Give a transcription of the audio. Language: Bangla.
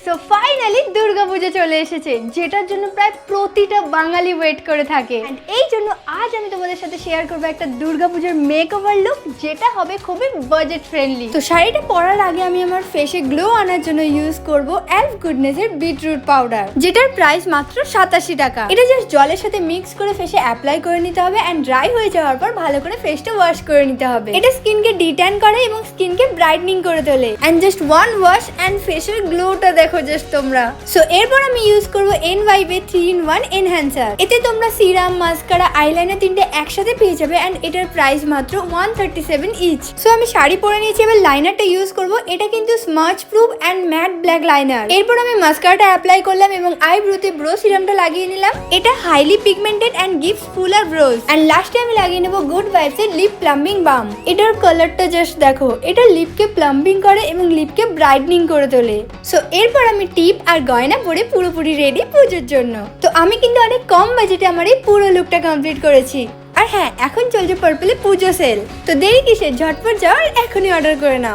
সো ফাইনালি দুর্গাপূজা চলে এসেছে, যেটার জন্য প্রায় প্রতিটা বাঙালি ওয়েট করে থাকে। এন্ড এই জন্য আজ আমি তোমাদের সাথে শেয়ার করবো একটা দুর্গাপূজার মেকওভার লুক, যেটা হবে খুবই বাজেট ফ্রেন্ডলি। তো শাড়িটা পরার আগে আমি আমার ফেসে গ্লো আনার জন্য ইউজ করব এলফ গুডনেস এর বিটরুট পাউডার, যেটার প্রাইস মাত্র 87 টাকা। এটা জাস্ট জলের সাথে মিক্স করে ফেসে অ্যাপ্লাই করে নিতে হবে এন্ড ড্রাই হয়ে যাওয়ার পর ভালো করে ফেসটা ওয়াশ করে নিতে হবে। এটা স্কিনকে ডিট্যান করে এবং স্কিনকে ব্রাইটনিং করে তোলে। And just one wash and ফেসের গ্লোটা দেখো জাস্ট তোমরা। সো এরপর আমি ইউজ করব NYB 3-in-1 এনহ্যান্সার। এতে তোমরা সিরাম, মাস্কারা, আইলাইনার তিনটে একসাথে পেয়ে যাবে এন্ড এটার প্রাইস মাত্র 137 ইচ। সো আমি শাড়ি পরে নিয়েছি, এবার লাইনারটা ইউজ করব। এটা কিন্তু smudge proof and matte black liner. এরপর আমি মাস্কারাটা অ্যাপ্লাই করলাম এবং আইব্রোতে ব্রো সিরামটা লাগিয়ে নিলাম। এটা highly pigmented and gives fuller brows. And লাস্টে আমি লাগিয়ে নেব গুড ভাইবস এর লিপ প্লাম্বিং বাম। এটার কালারটা জাস্ট দেখো, এটা লিপকে প্লাম্বিং করে এবং লিপকে ব্রাইটনিং করে তোলে। সো এরপর আমি টিপ আর গয়না পরে পুরোপুরি রেডি পুজোর জন্য। তো আমি কিন্তু অনেক কম বাজেটে আমার এই পুরো লুকটা কমপ্লিট করেছি। আর হ্যাঁ, এখন চলছে পার্পলে পুজো সেল। তো দেরি কিসের, ঝটপট যাও আর এখনই অর্ডার করে নাও।